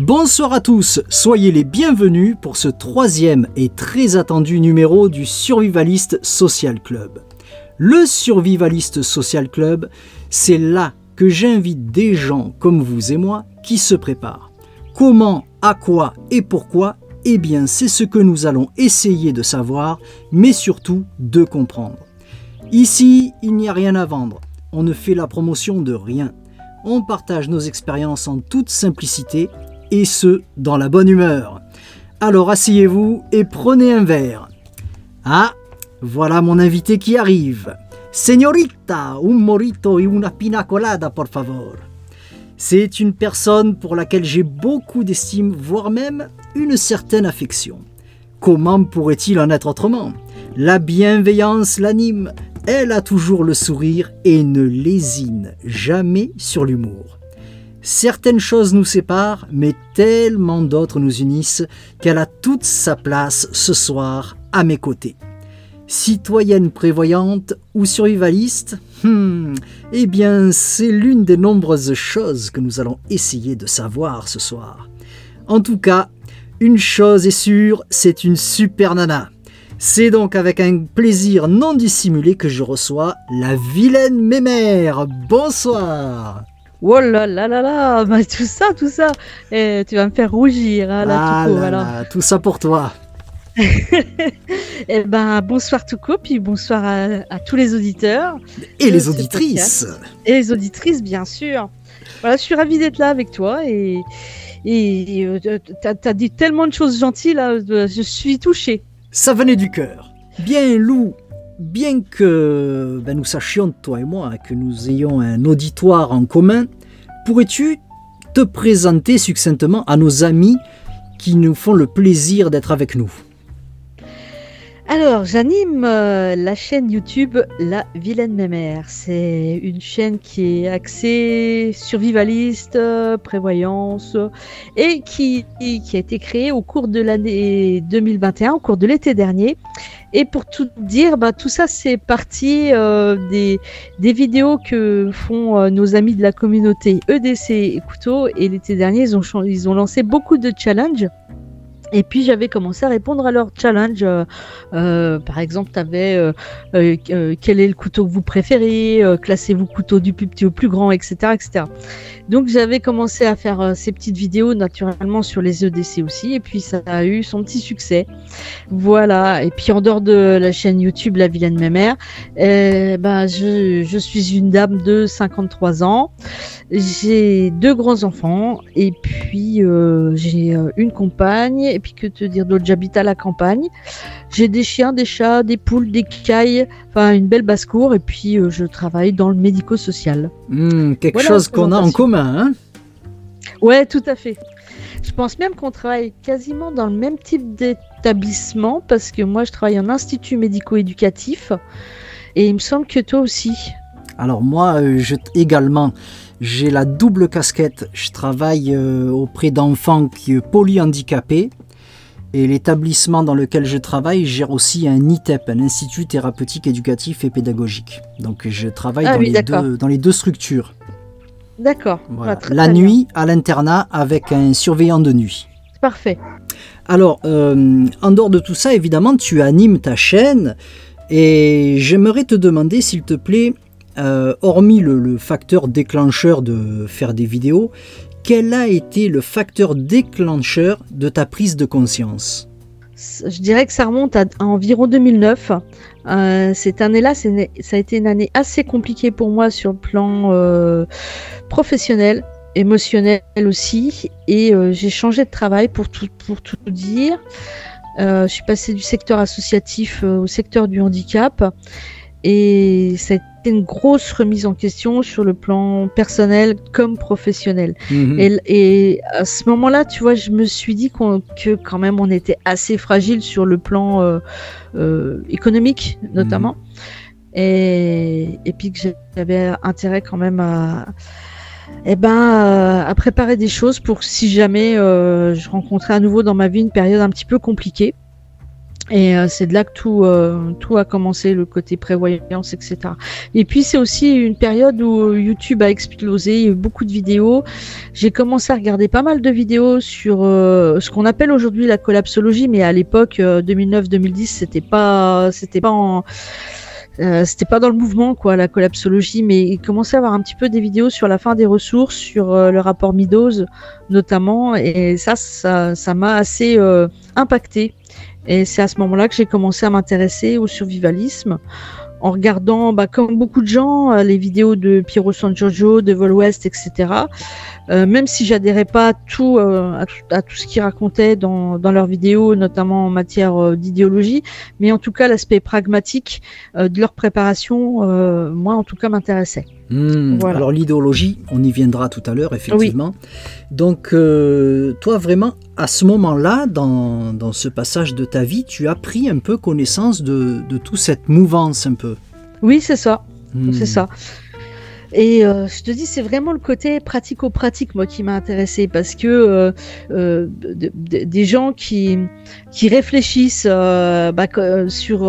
Bonsoir à tous, soyez les bienvenus pour ce troisième et très attendu numéro du Survivalist Social Club. Le Survivalist Social Club, c'est là que j'invite des gens comme vous et moi qui se préparent. Comment, à quoi et pourquoi? Eh bien, c'est ce que nous allons essayer de savoir, mais surtout de comprendre. Ici, il n'y a rien à vendre, on ne fait la promotion de rien. On partage nos expériences en toute simplicité, et ce, dans la bonne humeur. Alors asseyez-vous et prenez un verre. Ah, voilà mon invité qui arrive. Señorita, un morito y una pina colada, por favor. C'est une personne pour laquelle j'ai beaucoup d'estime, voire même une certaine affection. Comment pourrait-il en être autrement? La bienveillance l'anime, elle a toujours le sourire et ne lésine jamais sur l'humour. Certaines choses nous séparent, mais tellement d'autres nous unissent qu'elle a toute sa place ce soir à mes côtés. Citoyenne prévoyante ou survivaliste, eh bien c'est l'une des nombreuses choses que nous allons essayer de savoir ce soir. En tout cas, une chose est sûre, c'est une super nana. C'est donc avec un plaisir non dissimulé que je reçois la vilaine mémère. Bonsoir. Oh là là là là, bah, tout ça, et tu vas me faire rougir, hein, là, Touko, là, tout ça pour toi. Eh ben, bonsoir Touko, puis bonsoir à tous les auditeurs. Et les auditrices. Et les auditrices, bien sûr. Voilà, je suis ravie d'être là avec toi, et t'as dit tellement de choses gentilles, là, je suis touchée. Ça venait du cœur. Bien, Lou. Bien que nous sachions, toi et moi, que nous ayons un auditoire en commun, pourrais-tu te présenter succinctement à nos amis qui nous font le plaisir d'être avec nous? Alors, j'anime la chaîne YouTube La Vilaine Mémère. C'est une chaîne qui est axée survivaliste, prévoyance, et qui a été créée au cours de l'année 2021, au cours de l'été dernier. Et pour tout dire, tout ça c'est parti des vidéos que font nos amis de la communauté EDC et Couteau. Et l'été dernier, ils ont lancé beaucoup de challenges. Et puis j'avais commencé à répondre à leurs challenges. Par exemple, tu avais quel est le couteau que vous préférez, classez-vous couteau du plus petit au plus grand, etc. etc. Donc j'avais commencé à faire ces petites vidéos naturellement sur les EDC aussi. Et puis ça a eu son petit succès. Voilà. Et puis en dehors de la chaîne YouTube La Vilaine Mémère, je suis une dame de 53 ans. J'ai 2 grands-enfants. Et puis j'ai une compagne. Et puis que te dire d'autre, j'habite à la campagne. J'ai des chiens, des chats, des poules, des cailles, enfin une belle basse-cour. Et puis je travaille dans le médico-social. Quelque chose qu'on a en commun, hein? Ouais, tout à fait. Je pense même qu'on travaille quasiment dans le même type d'établissement parce que moi je travaille en institut médico-éducatif et il me semble que toi aussi. Alors moi également. J'ai la double casquette. Je travaille auprès d'enfants polyhandicapés. Et l'établissement dans lequel je travaille gère aussi un ITEP, un Institut Thérapeutique Éducatif et Pédagogique. Donc je travaille dans les deux structures. D'accord. Voilà. La nuit à l'internat avec un surveillant de nuit. Parfait. Alors, en dehors de tout ça, évidemment, tu animes ta chaîne. Et j'aimerais te demander, s'il te plaît, hormis le facteur déclencheur de faire des vidéos, quel a été le facteur déclencheur de ta prise de conscience? Je dirais que ça remonte à environ 2009. Cette année-là, ça a été une année assez compliquée pour moi sur le plan professionnel, émotionnel aussi. Et j'ai changé de travail pour tout dire. Je suis passée du secteur associatif au secteur du handicap. Et ça a été une grosse remise en question sur le plan personnel comme professionnel. Et à ce moment-là, tu vois, je me suis dit que quand même on était assez fragile sur le plan économique notamment. Et puis que j'avais intérêt quand même à préparer des choses pour si jamais je rencontrais à nouveau dans ma vie une période un petit peu compliquée. Et c'est de là que tout a commencé, le côté prévoyance, etc. Et puis c'est aussi une période où YouTube a explosé, il y a eu beaucoup de vidéos. J'ai commencé à regarder pas mal de vidéos sur ce qu'on appelle aujourd'hui la collapsologie, mais à l'époque 2009-2010, c'était pas dans le mouvement, quoi, la collapsologie, mais il commençait à avoir un petit peu des vidéos sur la fin des ressources, sur le rapport Meadows notamment, et ça m'a assez impacté. Et c'est à ce moment-là que j'ai commencé à m'intéresser au survivalisme, en regardant, comme beaucoup de gens, les vidéos de Piero San Giorgio, de Vol West, etc. Même si j'adhérais pas à tout ce qu'ils racontaient dans leurs vidéos, notamment en matière d'idéologie, mais en tout cas l'aspect pragmatique de leur préparation, moi en tout cas m'intéressait. Voilà. Alors l'idéologie, on y viendra tout à l'heure, effectivement. Oui. Donc toi vraiment, à ce moment-là, dans ce passage de ta vie, tu as pris un peu connaissance de toute cette mouvance un peu. Oui, c'est ça. C'est ça. Et je te dis, c'est vraiment le côté pratico-pratique, moi, qui m'a intéressée, parce que des gens qui réfléchissent sur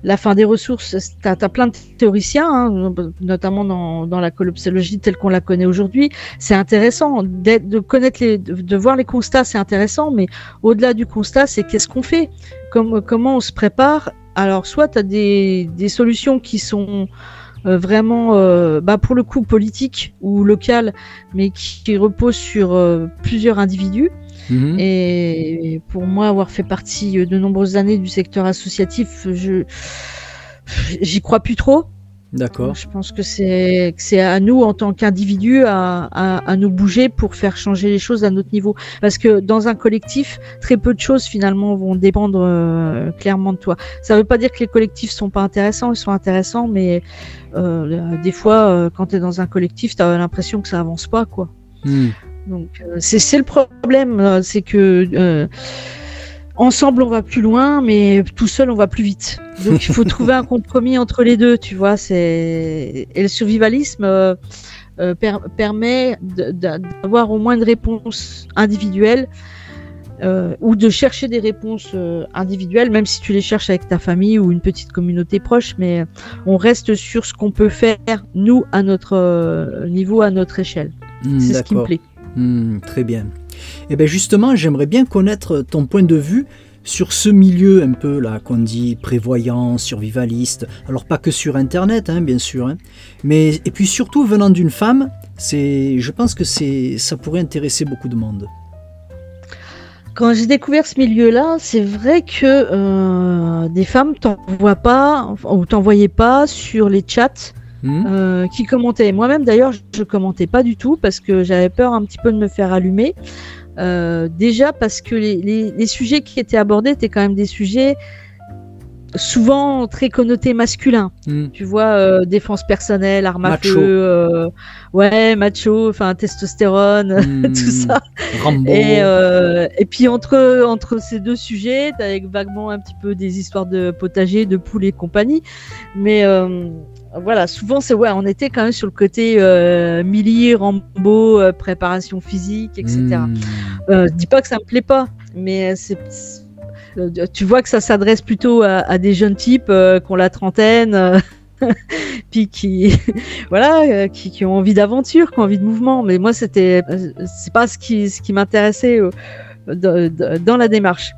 la fin des ressources, t'as plein de théoriciens, hein, notamment dans la collapsologie telle qu'on la connaît aujourd'hui. C'est intéressant de connaître de voir les constats, c'est intéressant, mais au-delà du constat, c'est qu'est-ce qu'on fait, comment on se prépare. Alors, soit t'as des solutions qui sont vraiment pour le coup politique ou local, mais qui repose sur plusieurs individus. Et pour moi, avoir fait partie de nombreuses années du secteur associatif, j'y crois plus trop. D'accord. Je pense que c'est à nous en tant qu'individus à nous bouger pour faire changer les choses à notre niveau, parce que dans un collectif, très peu de choses finalement vont dépendre clairement de toi. Ça veut pas dire que les collectifs sont pas intéressants, ils sont intéressants, mais des fois quand tu es dans un collectif, tu as l'impression que ça avance pas, quoi. Donc c'est le problème, c'est que ensemble on va plus loin, mais tout seul on va plus vite. Donc il faut trouver un compromis entre les deux, tu vois. Et le survivalisme permet d'avoir au moins une réponse individuelle, ou de chercher des réponses individuelles, même si tu les cherches avec ta famille ou une petite communauté proche, mais on reste sur ce qu'on peut faire nous à notre niveau, à notre échelle. C'est ce qui me plaît. Très bien. Et bien justement, j'aimerais bien connaître ton point de vue sur ce milieu un peu là qu'on dit prévoyant, survivaliste. Alors pas que sur Internet, hein, bien sûr, hein, mais et puis surtout venant d'une femme, je pense que ça pourrait intéresser beaucoup de monde. Quand j'ai découvert ce milieu-là, c'est vrai que des femmes t'envoient pas ou t'envoyaient pas sur les chats. Qui commentaient. Moi-même d'ailleurs, je commentais pas du tout parce que j'avais peur un petit peu de me faire allumer. Déjà parce que les sujets qui étaient abordés étaient quand même des sujets souvent très connotés masculins. Tu vois, défense personnelle, arme à feu, macho, enfin testostérone, tout ça. Rambo. Et puis entre ces deux sujets, t'as vaguement un petit peu des histoires de potager, de poules et compagnie. Mais voilà, souvent on était quand même sur le côté milieu, Rambo, préparation physique, etc. Je dis pas que ça me plaît pas, mais tu vois que ça s'adresse plutôt à des jeunes types qui ont la trentaine, puis qui ont envie d'aventure, qui ont envie de mouvement. Mais moi, c'est pas ce qui m'intéressait dans la démarche.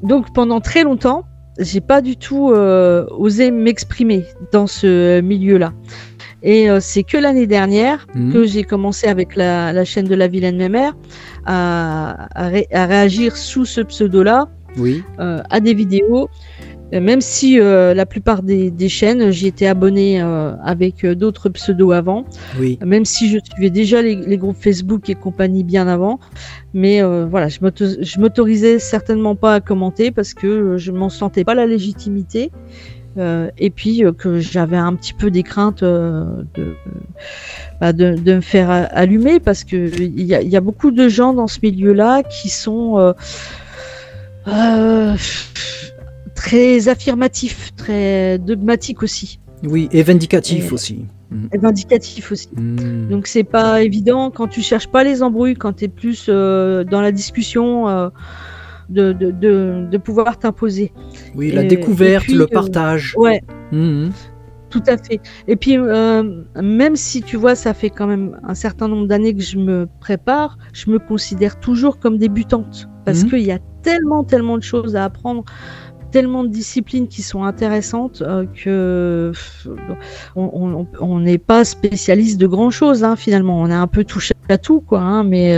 Donc pendant très longtemps, j'ai pas du tout osé m'exprimer dans ce milieu-là. Et c'est que l'année dernière que j'ai commencé avec la chaîne de la Vilaine Mémère à réagir sous ce pseudo-là, à des vidéos. Même si la plupart des chaînes, j'y étais abonné avec d'autres pseudos avant, même si je suivais déjà les groupes Facebook et compagnie bien avant, mais voilà, je m'autorisais certainement pas à commenter parce que je m'en sentais pas la légitimité, et puis que j'avais un petit peu des craintes de me faire allumer, parce que il y a beaucoup de gens dans ce milieu-là qui sont très affirmatif, très dogmatique aussi. Oui, et vindicatif aussi. Et vindicatif aussi. Donc c'est pas évident quand tu cherches pas les embrouilles, quand tu es plus dans la discussion, de pouvoir t'imposer. Oui, la découverte, puis, le partage. Ouais. Mmh. Tout à fait. Et puis, même si tu vois, ça fait quand même un certain nombre d'années que je me prépare, je me considère toujours comme débutante. Parce qu'il y a tellement de choses à apprendre, tellement de disciplines qui sont intéressantes que on n'est pas spécialiste de grand chose, hein, finalement. On a un peu touché à tout, quoi, hein, mais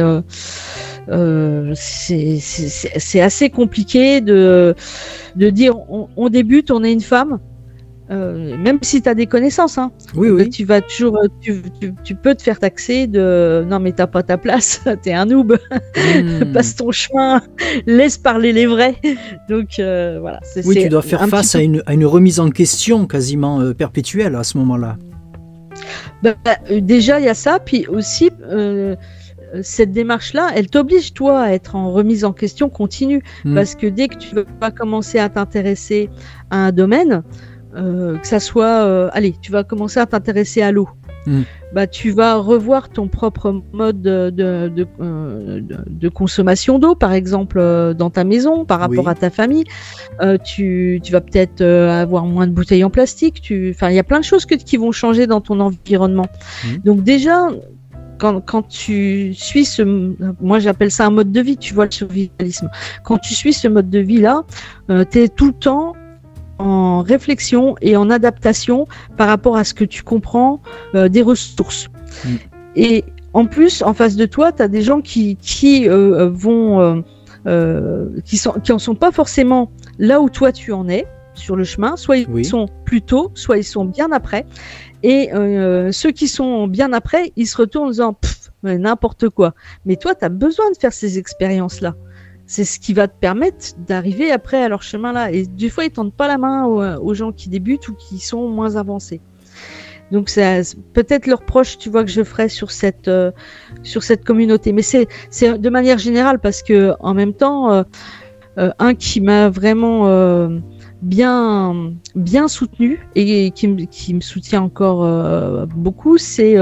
c'est assez compliqué de dire on débute, on est une femme. Même si tu as des connaissances, hein, oui. tu vas toujours, tu peux te faire taxer de non mais t'as pas ta place, t'es un noob, passe ton chemin, laisse parler les vrais. Donc voilà. Oui, tu dois faire face à une remise en question quasiment perpétuelle à ce moment-là. Déjà il y a ça, puis aussi cette démarche-là, elle t'oblige toi à être en remise en question continue, parce que dès que tu vas commencer à t'intéresser à un domaine, que ça soit, allez, tu vas commencer à t'intéresser à l'eau. Tu vas revoir ton propre mode de consommation d'eau, par exemple, dans ta maison, par rapport à ta famille. Tu vas peut-être avoir moins de bouteilles en plastique. Enfin, il y a plein de choses qui vont changer dans ton environnement. Donc déjà, quand tu suis moi j'appelle ça un mode de vie, tu vois, le survivalisme. Quand tu suis ce mode de vie-là, tu es tout le temps en réflexion et en adaptation par rapport à ce que tu comprends des ressources. Et en plus, en face de toi, tu as des gens qui en sont pas forcément là où toi tu en es sur le chemin, soit ils sont plus tôt, soit ils sont bien après. Et ceux qui sont bien après, ils se retournent en disant n'importe quoi. Mais toi, tu as besoin de faire ces expériences-là. C'est ce qui va te permettre d'arriver après à leur chemin-là. Et des fois, ils tendent pas la main aux gens qui débutent ou qui sont moins avancés. Donc, c'est peut-être le reproche, tu vois, que je ferais sur cette communauté. Mais c'est de manière générale parce que en même temps, un qui m'a vraiment bien soutenu et qui me soutient encore beaucoup, c'est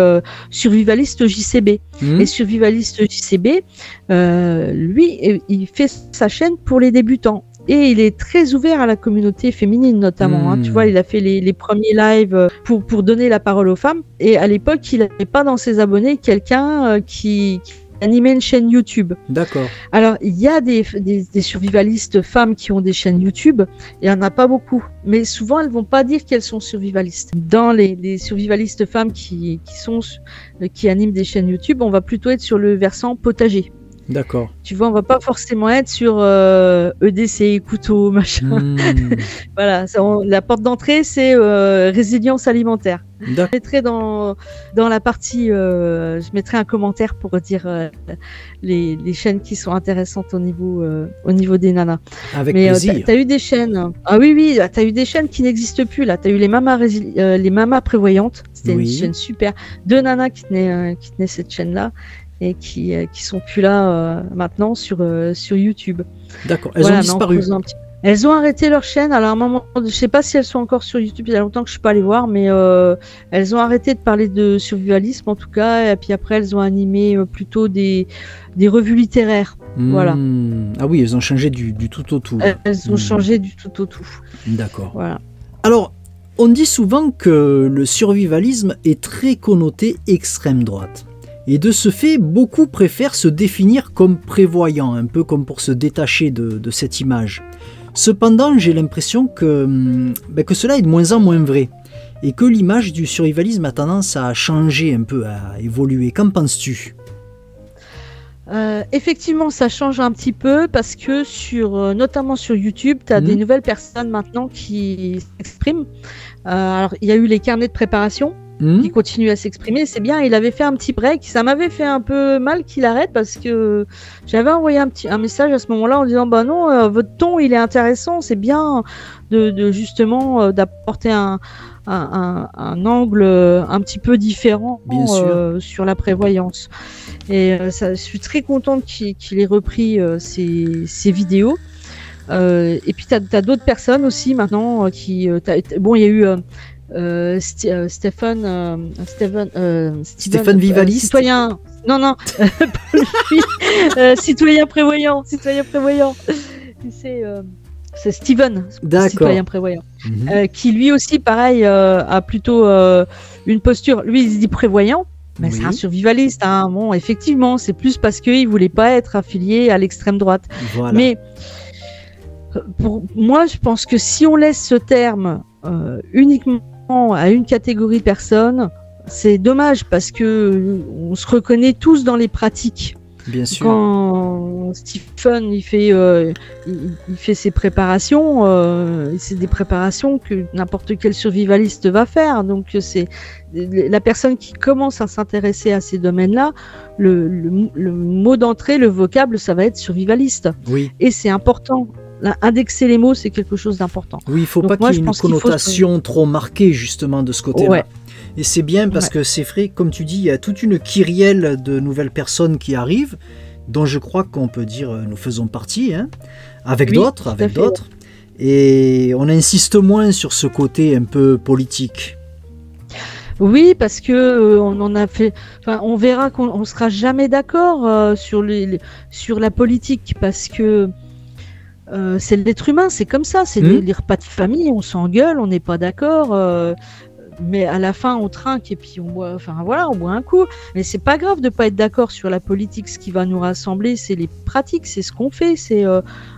Survivaliste JCB. Et Survivaliste JCB, lui, il fait sa chaîne pour les débutants. Et il est très ouvert à la communauté féminine notamment. Hein. Tu vois, il a fait les premiers lives pour donner la parole aux femmes. Et à l'époque, il n'avait pas dans ses abonnés quelqu'un qui animait une chaîne YouTube. D'accord. Alors, il y a des survivalistes femmes qui ont des chaînes YouTube. Il n'y en a pas beaucoup. Mais souvent, elles ne vont pas dire qu'elles sont survivalistes. Dans les survivalistes femmes qui animent des chaînes YouTube, on va plutôt être sur le versant potager. D'accord. Tu vois, on va pas forcément être sur EDC, couteau, machin. Voilà, la porte d'entrée, c'est résilience alimentaire. Je mettrai dans la partie, je mettrai un commentaire pour dire les chaînes qui sont intéressantes au niveau des nanas. Avec plaisir. T'as eu des chaînes. Ah oui, t'as eu des chaînes qui n'existent plus là. T'as eu les mamas prévoyantes. C'était une chaîne super. 2 nanas qui tenaient cette chaîne-là. Et qui sont plus là maintenant sur YouTube. D'accord. Elles ont disparu. Elles ont arrêté leur chaîne. Alors à un moment, je sais pas si elles sont encore sur YouTube. Il y a longtemps que je suis pas allée voir, mais elles ont arrêté de parler de survivalisme en tout cas. Et puis après, elles ont animé plutôt des revues littéraires. Voilà. Ah oui, elles ont changé du tout au tout. Elles ont changé du tout au tout. D'accord. Voilà. Alors, on dit souvent que le survivalisme est très connoté extrême droite. Et de ce fait, beaucoup préfèrent se définir comme prévoyants, un peu comme pour se détacher de cette image. Cependant, j'ai l'impression que cela est de moins en moins vrai, et que l'image du survivalisme a tendance à changer un peu, à évoluer. Qu'en penses-tu ? Effectivement, ça change un petit peu parce que notamment sur YouTube, tu as des nouvelles personnes maintenant qui s'expriment. Alors, il y a eu les carnets de préparation. Qui continue à s'exprimer, c'est bien. Il avait fait un petit break, ça m'avait fait un peu mal qu'il arrête parce que j'avais envoyé un message à ce moment-là en disant non, votre ton il est intéressant, c'est bien de justement d'apporter un angle un petit peu différent sur la prévoyance. Et je suis très contente qu'il ait repris ces vidéos. Et puis t'as d'autres personnes aussi maintenant il y a eu Stéphane Vivaliste, citoyen, non, citoyen prévoyant. c'est Steven, citoyen prévoyant, qui lui aussi, pareil, a plutôt une posture. Lui, il se dit prévoyant, mais c'est un survivaliste. Hein. Bon, effectivement, c'est plus parce qu'il voulait pas être affilié à l'extrême droite. Voilà. Mais pour moi, je pense que si on laisse ce terme uniquement à une catégorie de personnes, c'est dommage parce que on se reconnaît tous dans les pratiques. Bien sûr. Quand Stephen il fait ses préparations, c'est des préparations que n'importe quel survivaliste va faire. Donc c'est la personne qui commence à s'intéresser à ces domaines-là, le mot d'entrée, le vocable, ça va être survivaliste. Oui. Et c'est important. Indexer les mots, c'est quelque chose d'important. Oui, il ne faut pas qu'il y ait une connotation trop marquée justement de ce côté-là. Ouais. Et c'est bien parce que c'est vrai, comme tu dis, il y a toute une kyrielle de nouvelles personnes qui arrivent, dont je crois qu'on peut dire nous faisons partie, hein, avec d'autres. Et on insiste moins sur ce côté un peu politique. Oui, parce que on en a fait. Enfin, on verra qu'on sera jamais d'accord sur la politique, parce que c'est l'être humain, c'est comme ça. C'est les repas de famille, on s'engueule, on n'est pas d'accord. Mais à la fin, on trinque et puis on boit, on boit un coup. Mais c'est pas grave de pas être d'accord sur la politique. Ce qui va nous rassembler, c'est les pratiques, c'est ce qu'on fait, c'est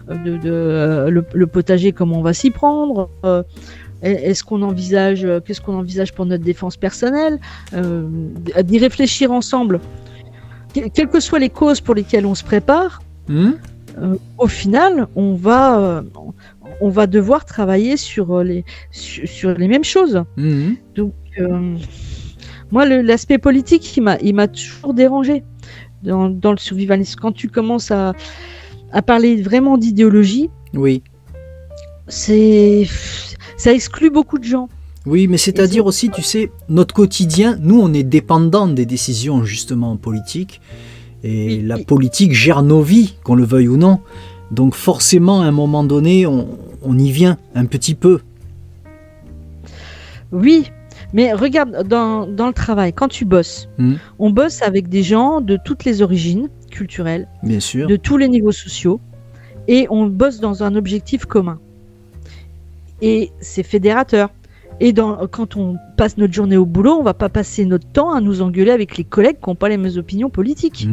le potager, comment on va s'y prendre. Qu'est-ce qu'on envisage pour notre défense personnelle, d'y réfléchir ensemble. Quelles que soient les causes pour lesquelles on se prépare, au final, on va devoir travailler sur les mêmes choses. Donc, moi, l'aspect politique, il m'a toujours dérangé dans le survivalisme. Quand tu commences à parler vraiment d'idéologie, ça exclut beaucoup de gens. Oui, mais c'est-à-dire aussi, tu sais, notre quotidien, nous, on est dépendant des décisions justement politiques. Et la politique gère nos vies, qu'on le veuille ou non. Donc forcément, à un moment donné, on y vient un petit peu. Oui, mais regarde, dans le travail, quand tu bosses, on bosse avec des gens de toutes les origines culturelles, bien sûr, de tous les niveaux sociaux, et on bosse dans un objectif commun. Et c'est fédérateur. Et quand on passe notre journée au boulot, on va pas passer notre temps à nous engueuler avec les collègues qui n'ont pas les mêmes opinions politiques.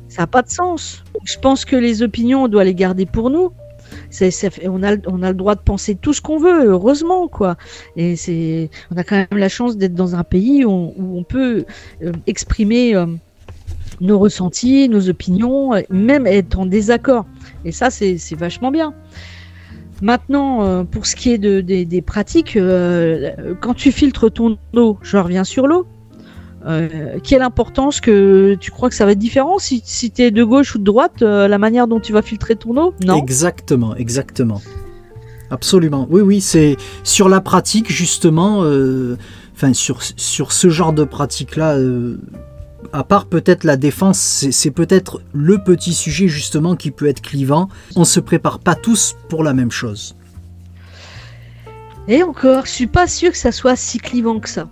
Ça n'a pas de sens. Je pense que les opinions, on doit les garder pour nous. On a le droit de penser tout ce qu'on veut, heureusement, quoi. Et on a quand même la chance d'être dans un pays où on peut exprimer nos ressentis, nos opinions, même être en désaccord. Et ça, c'est vachement bien. Maintenant, pour ce qui est des pratiques, quand tu filtres ton eau, je reviens sur l'eau, quelle importance que tu crois que ça va être différent si tu es de gauche ou de droite, la manière dont tu vas filtrer ton eau? Non. Exactement. Absolument. Oui, c'est sur la pratique, justement, sur ce genre de pratique-là, à part peut-être la défense, c'est peut-être le petit sujet justement qui peut être clivant. On ne se prépare pas tous pour la même chose. Et encore, je suis pas sûre que ça soit si clivant que ça.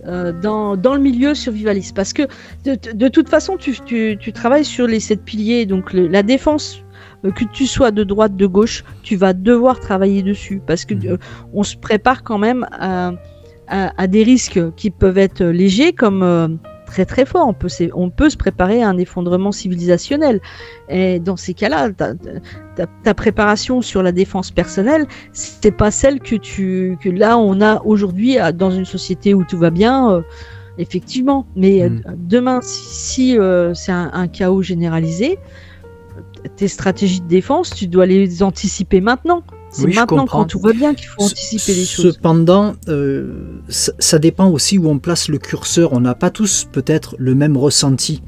Dans le milieu survivaliste. Parce que de toute façon, tu travailles sur les 7 piliers. Donc la défense, que tu sois de droite, de gauche, tu vas devoir travailler dessus. Parce que on se prépare quand même à des risques qui peuvent être légers comme... très très fort, on peut se préparer à un effondrement civilisationnel, et dans ces cas-là ta préparation sur la défense personnelle, c'est pas celle que là on a aujourd'hui dans une société où tout va bien, effectivement, mais demain si c'est un chaos généralisé, tes stratégies de défense, tu dois les anticiper maintenant. C'est maintenant, quand tout va bien, qu'il faut anticiper les choses. Cependant, ça dépend aussi où on place le curseur. On n'a pas tous peut-être le même ressenti.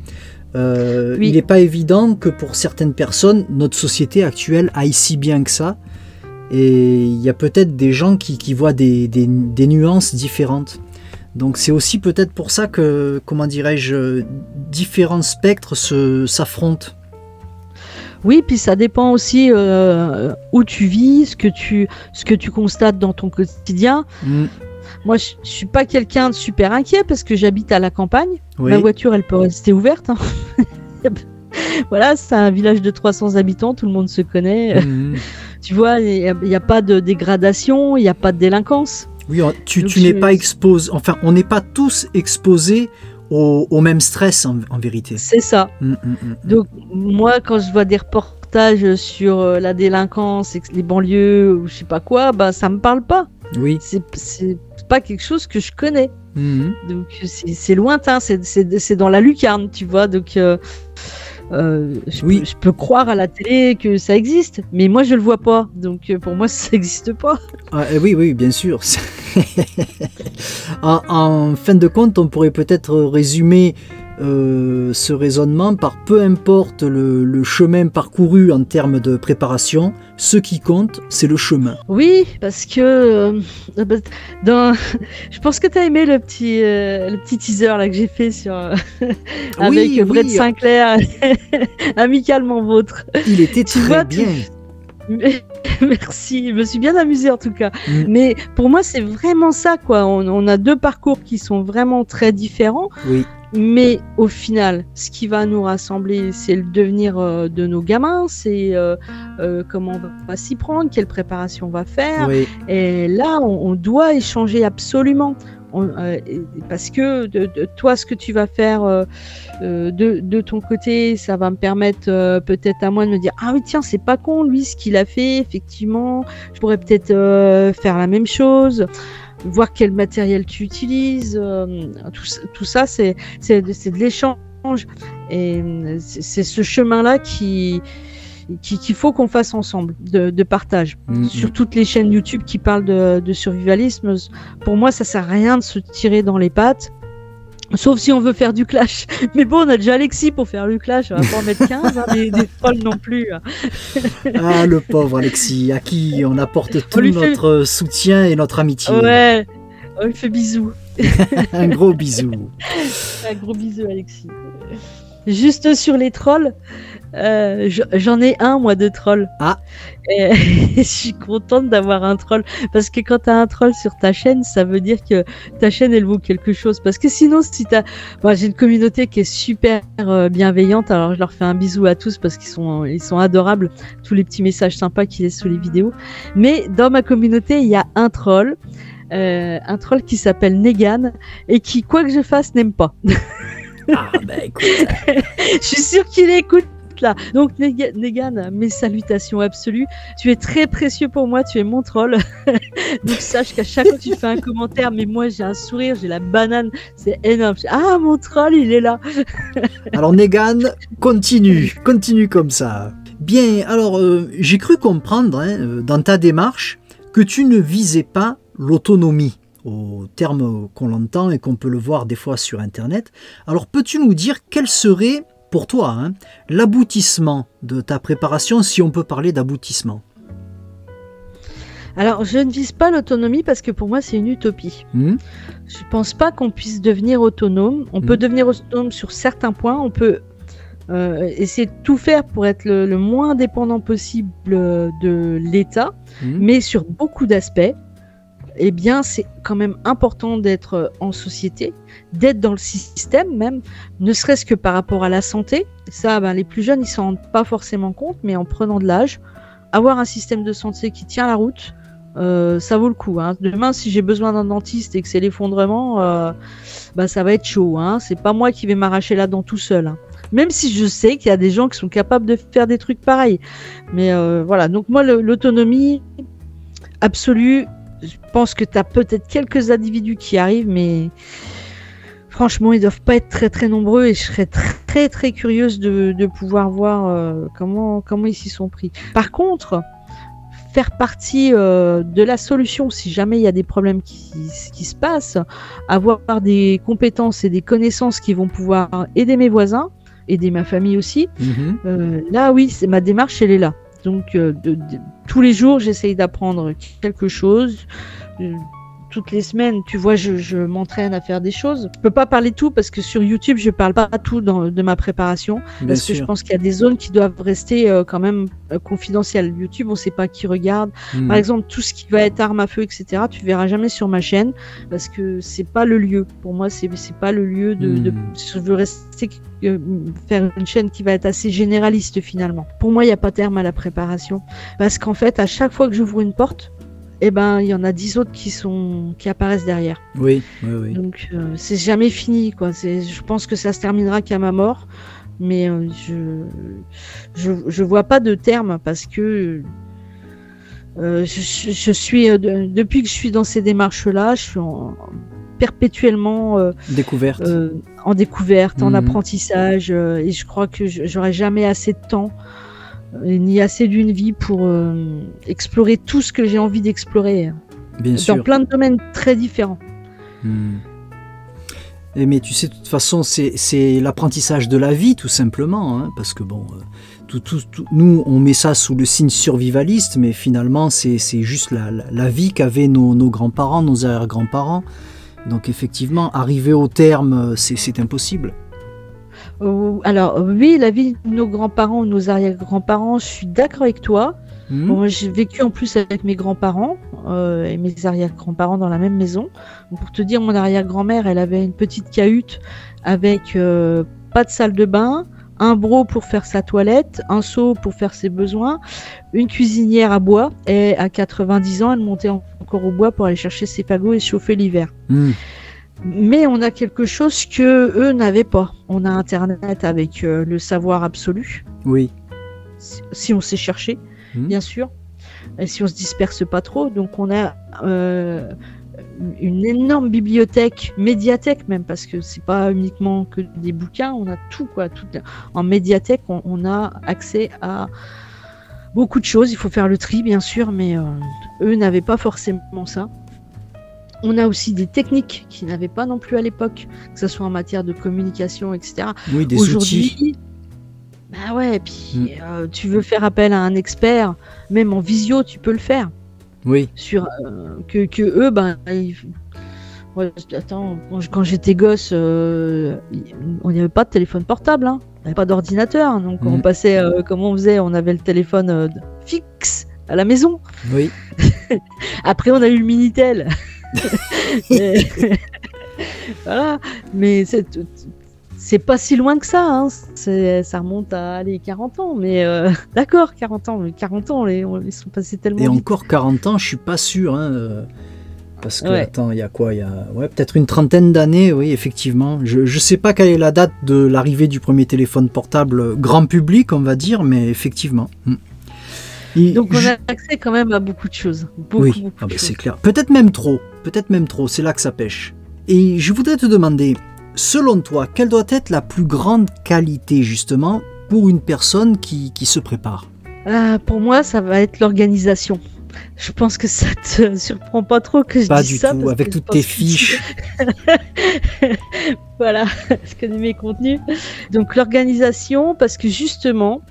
Il n'est pas évident que pour certaines personnes, notre société actuelle aille si bien que ça. Et il y a peut-être des gens qui voient des nuances différentes. Donc c'est aussi peut-être pour ça que, comment dirais-je, différents spectres s'affrontent. Oui, puis ça dépend aussi où tu vis, ce que tu constates dans ton quotidien. Moi, je suis pas quelqu'un de super inquiet parce que j'habite à la campagne. Ma voiture, elle peut rester ouverte. Voilà, c'est un village de 300 habitants, tout le monde se connaît. Tu vois, il n'y a pas de dégradation, il n'y a pas de délinquance. Oui, tu n'es pas exposé, enfin, on n'est pas tous exposés au même stress en vérité. C'est ça. Donc, moi, quand je vois des reportages sur la délinquance, les banlieues ou je sais pas quoi, bah, ça me parle pas. Oui. C'est pas quelque chose que je connais. Donc, c'est lointain, c'est dans la lucarne, tu vois. Donc, je peux croire à la télé que ça existe, mais moi je le vois pas, donc pour moi ça n'existe pas. Oui, bien sûr. En fin de compte, on pourrait peut-être résumer ce raisonnement par peu importe le chemin parcouru en termes de préparation, ce qui compte, c'est le chemin. Oui, parce que je pense que tu as aimé le petit teaser là que j'ai fait sur avec Brett Sinclair, Amicalement Vôtre. Il était très bien. Merci, je me suis bien amusée en tout cas. Mais pour moi, c'est vraiment ça, quoi. On a deux parcours qui sont vraiment très différents. Oui. Mais au final, ce qui va nous rassembler, c'est le devenir de nos gamins, c'est comment on va s'y prendre, quelle préparation on va faire. Oui. Et là, on doit échanger absolument. Parce que toi, ce que tu vas faire de ton côté, ça va me permettre peut-être à moi de me dire ah oui tiens, c'est pas con lui ce qu'il a fait, effectivement, je pourrais peut-être faire la même chose. Voir quel matériel tu utilises, tout ça c'est de l'échange et c'est ce chemin-là qu'il faut qu'on fasse ensemble, de partage. Sur toutes les chaînes YouTube qui parlent de survivalisme, pour moi ça sert à rien de se tirer dans les pattes. Sauf si on veut faire du clash. Mais bon, on a déjà Alexis pour faire le clash. On va pas en mettre 15, hein, des trolls non plus. Ah, le pauvre Alexis, à qui on apporte tout notre soutien et notre amitié. Ouais, on lui fait bisous. Un gros bisou. Un gros bisou, Alexis. Juste sur les trolls, j'en ai un, moi, de troll. Ah. Et je suis contente d'avoir un troll. Parce que quand tu as un troll sur ta chaîne, ça veut dire que ta chaîne, elle vaut quelque chose. Parce que sinon, si j'ai une communauté qui est super bienveillante. Alors, je leur fais un bisou à tous parce qu'ils sont adorables. Tous les petits messages sympas qu'ils laissent sous les vidéos. Mais dans ma communauté, il y a un troll qui s'appelle Negan et qui, quoi que je fasse, n'aime pas. Ah, bah écoute. Je suis sûre qu'il écoute là. Donc, Negan, mes salutations absolues. Tu es très précieux pour moi, tu es mon troll. Donc, sache qu'à chaque fois que tu fais un commentaire, mais moi j'ai un sourire, j'ai la banane, c'est énorme. Ah, mon troll, il est là. Alors, Negan, continue comme ça. Bien, alors, j'ai cru comprendre dans ta démarche que tu ne visais pas l'autonomie, au terme qu'on l'entend et qu'on peut le voir des fois sur Internet. Alors, peux-tu nous dire quel serait, pour toi, l'aboutissement de ta préparation, si on peut parler d'aboutissement? Alors, je ne vise pas l'autonomie parce que pour moi, c'est une utopie. Je ne pense pas qu'on puisse devenir autonome. On peut devenir autonome sur certains points. On peut essayer de tout faire pour être le moins dépendant possible de l'État. Mais sur beaucoup d'aspects, eh bien, c'est quand même important d'être en société, d'être dans le système même, ne serait-ce que par rapport à la santé. Ça, les plus jeunes, ils s'en rendent pas forcément compte, mais en prenant de l'âge, avoir un système de santé qui tient la route, ça vaut le coup. Demain, si j'ai besoin d'un dentiste et que c'est l'effondrement, ça va être chaud. C'est pas moi qui vais m'arracher la dent tout seul. Même si je sais qu'il y a des gens qui sont capables de faire des trucs pareils. Mais voilà, donc moi, l'autonomie absolue, je pense que tu as peut-être quelques individus qui arrivent, mais franchement, ils doivent pas être très très nombreux et je serais très très curieuse de pouvoir voir comment ils s'y sont pris. Par contre, faire partie de la solution si jamais il y a des problèmes qui se passent, avoir des compétences et des connaissances qui vont pouvoir aider mes voisins, aider ma famille aussi, là oui, ma démarche elle est là. Donc tous les jours j'essaye d'apprendre quelque chose, toutes les semaines, tu vois, je m'entraîne à faire des choses. Je peux pas parler tout parce que sur YouTube, je parle pas tout de ma préparation. Bien Parce sûr. que je pense qu'il y a des zones qui doivent rester quand même confidentielles. YouTube, on sait pas qui regarde. Par exemple, tout ce qui va être arme à feu, etc., tu verras jamais sur ma chaîne parce que c'est pas le lieu. Pour moi, c'est pas le lieu de je veux rester faire une chaîne qui va être assez généraliste finalement. Pour moi, il n'y a pas terme à la préparation parce qu'en fait, à chaque fois que j'ouvre une porte, eh ben, il y en a 10 autres qui apparaissent derrière. Oui, oui, oui. Donc, c'est jamais fini, quoi. Je pense que ça se terminera qu'à ma mort, mais je vois pas de terme parce que je suis depuis que je suis dans ces démarches-là, je suis perpétuellement Découverte. en découverte, en apprentissage, et je crois que j'aurai jamais assez de temps ni assez d'une vie pour explorer tout ce que j'ai envie d'explorer. Bien dans sûr. plein de domaines très différents. Mais tu sais, de toute façon, c'est l'apprentissage de la vie, tout simplement, hein, parce que bon, nous, on met ça sous le signe survivaliste, mais finalement, c'est juste la vie qu'avaient nos grands-parents, nos arrière-grands-parents. Donc effectivement, arriver au terme, c'est impossible. Alors oui, la vie de nos grands-parents ou nos arrière-grands-parents, je suis d'accord avec toi. Bon, moi, j'ai vécu en plus avec mes grands-parents et mes arrière-grands-parents dans la même maison. Donc, pour te dire, mon arrière-grand-mère, elle avait une petite cahute avec pas de salle de bain, un broc pour faire sa toilette, un seau pour faire ses besoins, une cuisinière à bois, et à 90 ans, elle montait encore au bois pour aller chercher ses fagots et chauffer l'hiver. Mais on a quelque chose que eux n'avaient pas. On a Internet avec le savoir absolu. Oui. Si on sait chercher, bien sûr. Et si on se disperse pas trop. Donc on a une énorme bibliothèque, médiathèque même, parce que c'est pas uniquement que des bouquins. On a tout, quoi. En médiathèque, on a accès à beaucoup de choses. Il faut faire le tri, bien sûr, mais eux n'avaient pas forcément ça. On a aussi des techniques qu'ils n'avaient pas non plus à l'époque, que ce soit en matière de communication, etc. Oui, des outils. Bah ouais, et puis tu veux faire appel à un expert, même en visio, tu peux le faire. Oui. Sur que eux, ouais, attends, quand j'étais gosse, on n'y avait pas de téléphone portable, hein. On n'avait pas d'ordinateur, donc on passait, comment on faisait, on avait le téléphone fixe à la maison. Oui. Après, on a eu le Minitel. Voilà, mais c'est pas si loin que ça, hein. Ça remonte à 40 ans, mais d'accord, 40 ans, mais 40 ans, ils sont passés tellement Et vite. encore 40 ans, je suis pas sûr, hein, parce que, Ouais. attends, il y a quoi, peut-être une trentaine d'années, oui, effectivement. Je sais pas quelle est la date de l'arrivée du premier téléphone portable grand public, on va dire, mais effectivement. Donc on a accès quand même à beaucoup de choses. Beaucoup de choses. C'est clair. Peut-être même trop, c'est là que ça pêche. Et je voudrais te demander, selon toi, quelle doit être la plus grande qualité justement pour une personne qui se prépare? Pour moi, ça va être l'organisation. Je pense que ça te surprend pas trop que je Pas dise du ça. tout, avec toutes tes fiches. Voilà, je connais mes contenus. Donc l'organisation, parce que justement,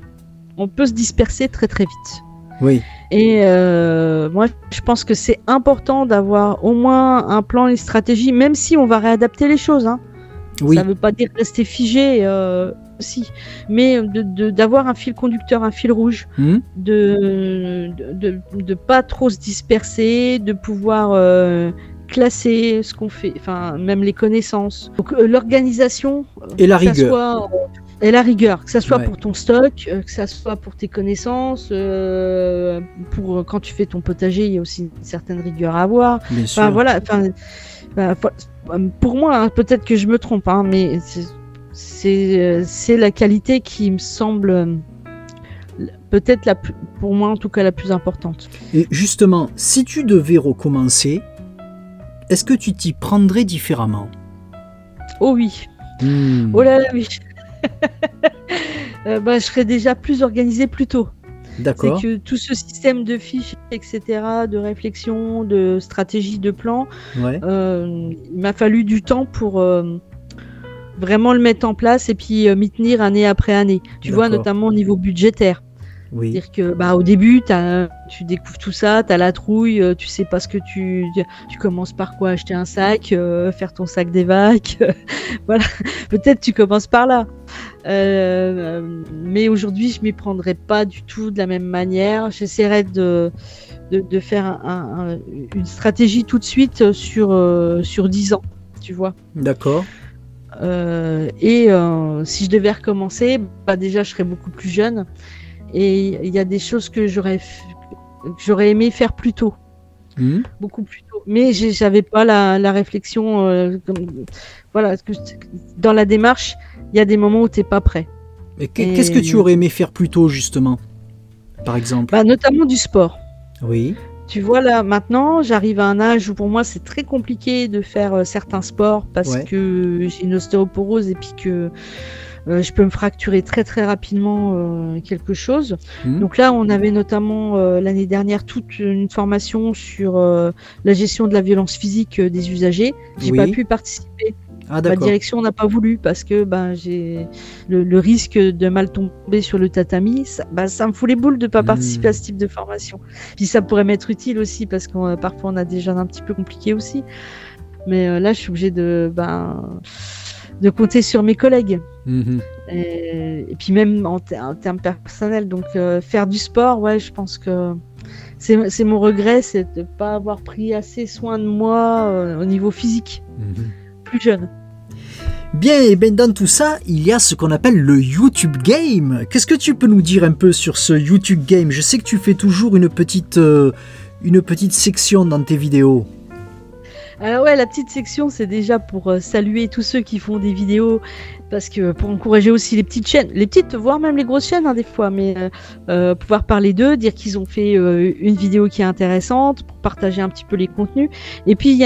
on peut se disperser très très vite. Oui. Et moi, je pense que c'est important d'avoir au moins un plan, une stratégie, même si on va réadapter les choses, hein. Oui. Ça ne veut pas dire rester figé aussi, mais d'avoir un fil conducteur, un fil rouge, de pas trop se disperser, de pouvoir classer ce qu'on fait, enfin même les connaissances. Donc l'organisation et la rigueur. Et la rigueur, que ça soit Ouais. pour ton stock, que ça soit pour tes connaissances, pour quand tu fais ton potager, il y a aussi une certaine rigueur à avoir. Bien sûr. Enfin voilà, pour moi, hein, peut-être que je me trompe, hein, mais c'est la qualité qui me semble peut-être pour moi en tout cas la plus importante. Et justement, si tu devais recommencer, est-ce que tu t'y prendrais différemment? Oh oui. Oh là là, oui. Je serais déjà plus organisée plus tôt. D'accord. C'est que tout ce système de fiches, etc., de réflexion, de stratégie, de plan, Ouais. il m'a fallu du temps pour vraiment le mettre en place et puis m'y tenir année après année. Tu vois, D'accord. notamment au niveau budgétaire. Oui. C'est-à-dire que au début, tu découvres tout ça, tu as la trouille, tu sais pas ce que tu commences par quoi, acheter un sac, faire ton sac d'évac. Voilà, peut-être tu commences par là. Mais aujourd'hui, je m'y prendrai pas du tout de la même manière. J'essaierai de faire une stratégie tout de suite sur 10 ans, tu vois. D'accord. Si je devais recommencer, déjà je serais beaucoup plus jeune et il y a des choses que j'aurais aimé faire plus tôt, beaucoup plus tôt. Mais j'avais pas la réflexion. Voilà, dans la démarche, il y a des moments où t'es pas prêt. Mais qu'est-ce que tu aurais aimé faire plus tôt justement, par exemple? Notamment du sport. Oui. Tu vois, là, maintenant, j'arrive à un âge où pour moi, c'est très compliqué de faire certains sports parce que j'ai une ostéoporose et puis que je peux me fracturer très, très rapidement quelque chose. Donc là, on avait notamment l'année dernière toute une formation sur la gestion de la violence physique des usagers. J'ai pas pu participer. Ah, ma direction n'a pas voulu parce que j'ai le risque de mal tomber sur le tatami, ça me fout les boules de ne pas participer à ce type de formation. Puis ça pourrait m'être utile aussi parce que parfois on a des jeunes un petit peu compliqués aussi. Mais là, je suis obligée de compter sur mes collègues. Et puis même en termes personnels. Donc faire du sport, je pense que c'est mon regret, c'est de ne pas avoir pris assez soin de moi au niveau physique. Plus jeune. Bien, et bien dans tout ça, il y a ce qu'on appelle le YouTube Game. Qu'est-ce que tu peux nous dire un peu sur ce YouTube Game? Je sais que tu fais toujours une petite section dans tes vidéos. Alors la petite section, c'est déjà pour saluer tous ceux qui font des vidéos, parce que pour encourager aussi les petites chaînes, les petites, voire même les grosses chaînes des fois, mais pouvoir parler d'eux, dire qu'ils ont fait une vidéo qui est intéressante, pour partager un petit peu les contenus. Et puis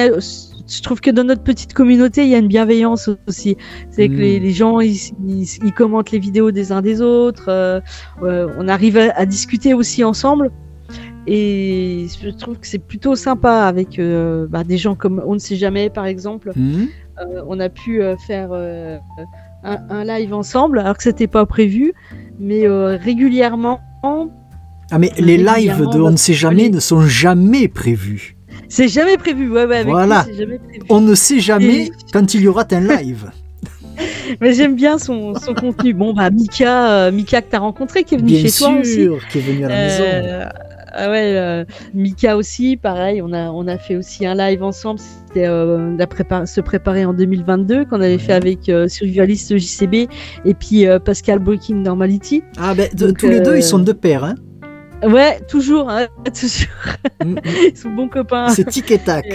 je trouve que dans notre petite communauté, il y a une bienveillance aussi. C'est que les gens, ils commentent les vidéos des uns des autres. On arrive à discuter aussi ensemble. Et je trouve que c'est plutôt sympa avec des gens comme On ne sait jamais, par exemple. On a pu faire un live ensemble, alors que c'était pas prévu, mais régulièrement. Ah, mais les lives de On ne sait jamais ne sont jamais prévus. C'est jamais prévu, avec voilà. lui, c'est jamais prévu. On ne sait jamais quand il y aura un live. Mais j'aime bien son contenu. Bon, Mika que tu as rencontré, qui est venu bien chez sûr, toi aussi. Qui est venu à la maison. Mika aussi, pareil, on a fait aussi un live ensemble. C'était se préparer en 2022, qu'on avait fait avec Survivaliste JCB et puis Pascal Breaking Normality. Ah, donc, tous les deux, ils sont de pair, hein? Ouais, toujours. Ils sont bons copains. C'est tic et tac.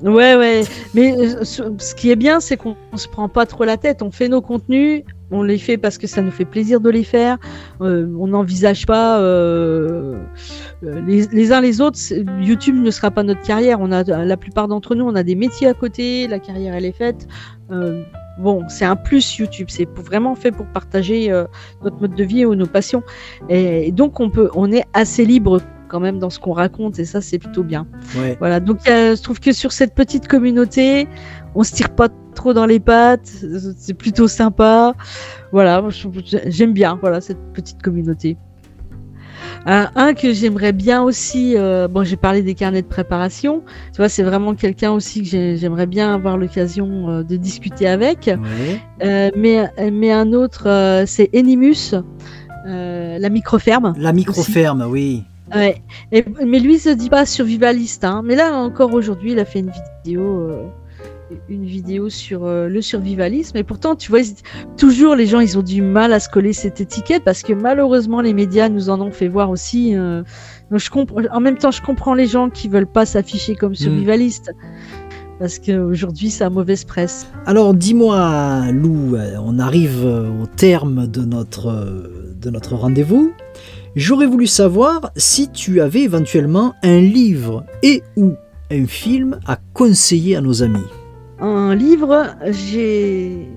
Ouais. Mais ce qui est bien, c'est qu'on se prend pas trop la tête. On fait nos contenus, on les fait parce que ça nous fait plaisir de les faire. On n'envisage pas les uns les autres. YouTube ne sera pas notre carrière. La plupart d'entre nous, on a des métiers à côté. La carrière, elle est faite. C'est un plus YouTube. C'est vraiment fait pour partager notre mode de vie ou nos passions. Et donc, on est assez libre quand même dans ce qu'on raconte, et ça, c'est plutôt bien. Ouais. Voilà. Donc, je trouve que sur cette petite communauté, on se tire pas trop dans les pattes. C'est plutôt sympa. Voilà. J'aime bien. Voilà, cette petite communauté. Un que j'aimerais bien aussi, j'ai parlé des carnets de préparation, tu vois, c'est vraiment quelqu'un aussi que j'aimerais bien avoir l'occasion de discuter avec. Ouais. Mais un autre, c'est Enimus, la microferme. La microferme, aussi. Oui. Ouais. Mais lui, il se dit pas survivaliste, hein. Mais là, encore aujourd'hui, il a fait une vidéo sur le survivalisme, et pourtant tu vois toujours les gens ils ont du mal à se coller cette étiquette parce que malheureusement les médias nous en ont fait voir aussi. Donc en même temps je comprends les gens qui veulent pas s'afficher comme survivalistes parce qu'aujourd'hui ça a mauvaise presse. Alors dis-moi Lou, on arrive au terme de notre rendez-vous. J'aurais voulu savoir si tu avais éventuellement un livre et ou un film à conseiller à nos amis. Un livre, j'ai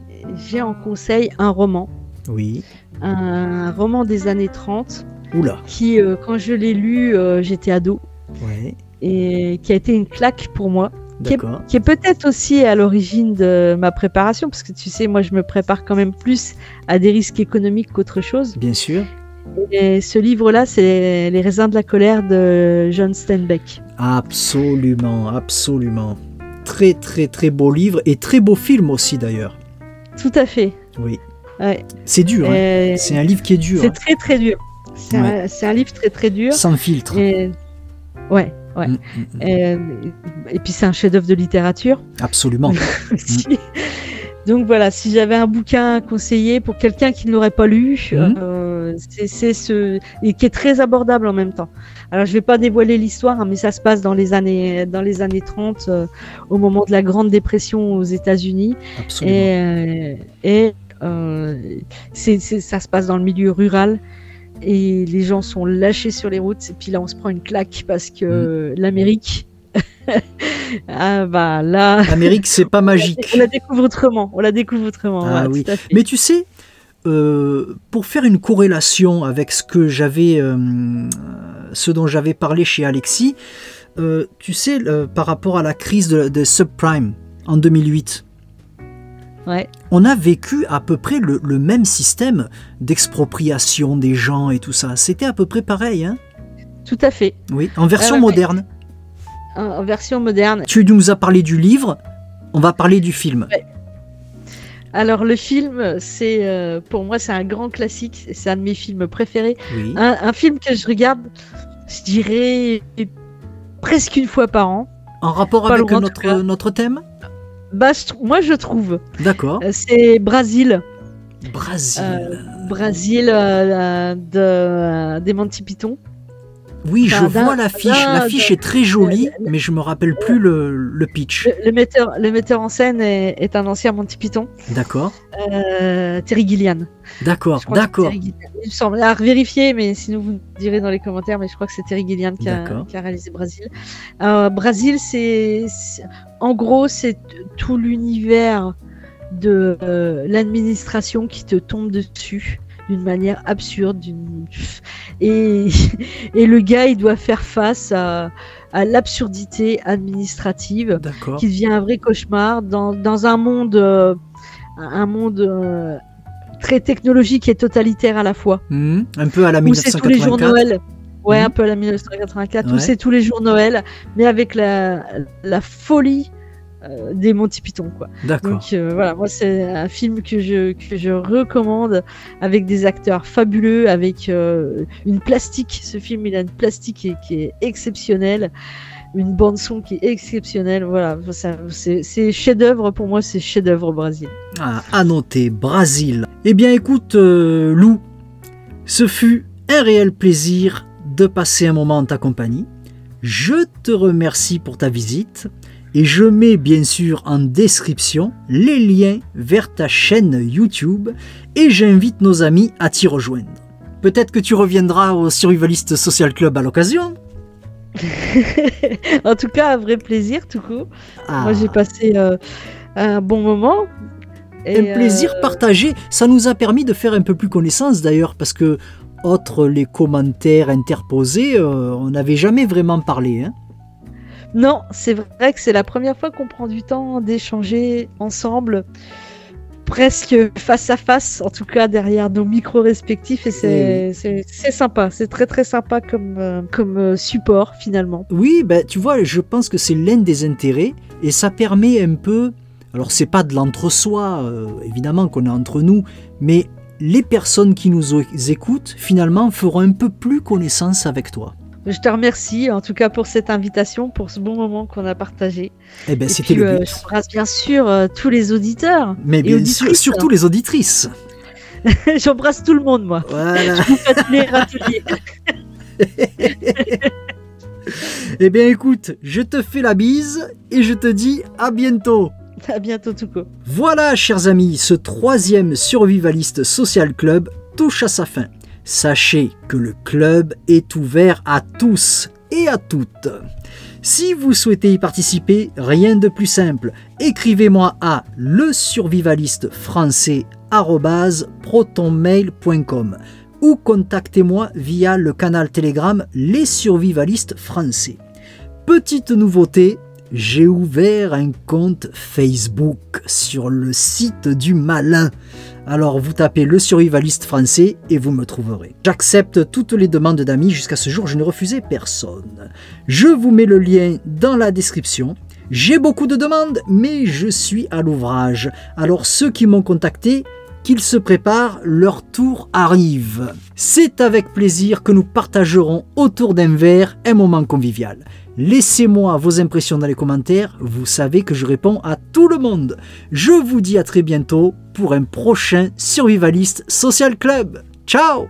en conseil un roman. Oui. Un roman des années 30. Oula. Qui, quand je l'ai lu, j'étais ado. Ouais. Et qui a été une claque pour moi. D'accord. Qui est peut-être aussi à l'origine de ma préparation, parce que tu sais, moi je me prépare quand même plus à des risques économiques qu'autre chose. Bien sûr. Et ce livre-là, c'est Les raisins de la colère de John Steinbeck. Absolument, absolument. Très, très, très beau livre et très beau film aussi d'ailleurs. Tout à fait. Oui. Ouais. C'est dur, hein. C'est un livre qui est dur. C'est très, très dur. C'est un livre très, très dur. Sans filtre. Et... Ouais. Et puis c'est un chef-d'œuvre de littérature. Absolument. Donc voilà, si j'avais un bouquin à conseiller pour quelqu'un qui ne l'aurait pas lu, c'est ce et qui est très abordable en même temps. Alors je vais pas dévoiler l'histoire, hein, mais ça se passe dans les années 30, au moment de la Grande Dépression aux États-Unis. Absolument. Ça se passe dans le milieu rural. Et les gens sont lâchés sur les routes. Et puis là, on se prend une claque parce que l'Amérique, l'Amérique, c'est pas magique. On la découvre autrement. Ah oui. Mais tu sais, pour faire une corrélation avec ce dont j'avais parlé chez Alexis, tu sais, par rapport à la crise de subprime en 2008. Ouais. On a vécu à peu près le même système d'expropriation des gens et tout ça. C'était à peu près pareil, hein? Tout à fait. Oui, en version moderne. En version moderne. Tu nous as parlé du livre, on va parler du film. Ouais. Alors le film, pour moi, c'est un grand classique. C'est un de mes films préférés. Oui. Un film que je regarde, je dirais, presque une fois par an. En rapport avec notre thème? Moi, je trouve. D'accord. C'est Brasil. Brasil des Monty Python. Oui, je vois l'affiche. L'affiche est très jolie, mais je me rappelle plus le pitch. Le metteur en scène est un ancien Monty Python. D'accord. Terry Gilliam. D'accord. Il me semble. À vérifier, mais sinon vous me direz dans les commentaires. Mais je crois que c'est Terry Gilliam qui a réalisé Brasil. Brasil, en gros, c'est tout l'univers de l'administration qui te tombe dessus d'une manière absurde, et le gars il doit faire face à l'absurdité administrative qui devient un vrai cauchemar dans un monde très technologique et totalitaire à la fois. Un peu à la 1984. Où c'est tous les jours Noël. Ouais, un peu à la 1984, où c'est tous les jours Noël, mais avec la folie des Monty Python, quoi. D'accord. Donc voilà, moi c'est un film que je recommande, avec des acteurs fabuleux, avec une plastique. Ce film, il a une plastique qui est exceptionnelle, une bande son qui est exceptionnelle. Voilà, c'est chef-d'œuvre pour moi, c'est chef-d'œuvre Brasil. À noter, Brasil. Eh bien, écoute, Lou, ce fut un réel plaisir de passer un moment en ta compagnie. Je te remercie pour ta visite. Et je mets bien sûr en description les liens vers ta chaîne YouTube et j'invite nos amis à t'y rejoindre. Peut-être que tu reviendras au Survivalist Social Club à l'occasion. En tout cas, un vrai plaisir, tout court. Moi, j'ai passé un bon moment. Et un plaisir partagé. Ça nous a permis de faire un peu plus connaissance d'ailleurs, parce que, outre les commentaires interposés, on n'avait jamais vraiment parlé, hein. Non, c'est vrai que c'est la première fois qu'on prend du temps d'échanger ensemble, presque face à face, en tout cas derrière nos micros respectifs, et c'est sympa, c'est très très sympa comme support finalement. Oui, tu vois, je pense que c'est l'un des intérêts, et ça permet un peu, alors c'est pas de l'entre-soi, évidemment qu'on est entre nous, mais les personnes qui nous écoutent, finalement, feront un peu plus connaissance avec toi. Je te remercie en tout cas pour cette invitation, pour ce bon moment qu'on a partagé. Eh ben, c'était le but. J'embrasse bien sûr tous les auditeurs. Mais bien sûr, surtout les auditrices. J'embrasse tout le monde, moi. Voilà. Je vous fais les râteliers. Eh bien écoute, je te fais la bise et je te dis à bientôt. À bientôt, Touko. Voilà, chers amis, ce 3e Survivalist Social Club touche à sa fin. Sachez que le club est ouvert à tous et à toutes. Si vous souhaitez y participer, rien de plus simple. Écrivez-moi à lesurvivalistefrançais@protonmail.com ou contactez-moi via le canal Telegram Les Survivalistes Français. Petite nouveauté, J'ai ouvert un compte Facebook sur le site du malin. Alors vous tapez le survivaliste français et vous me trouverez. J'accepte toutes les demandes d'amis, jusqu'à ce jour je n'ai refusé personne. Je vous mets le lien dans la description. J'ai beaucoup de demandes, mais je suis à l'ouvrage. Alors ceux qui m'ont contacté, qu'ils se préparent, leur tour arrive. C'est avec plaisir que nous partagerons autour d'un verre un moment convivial. Laissez-moi vos impressions dans les commentaires, vous savez que je réponds à tout le monde. Je vous dis à très bientôt pour un prochain Survivalist Social Club. Ciao!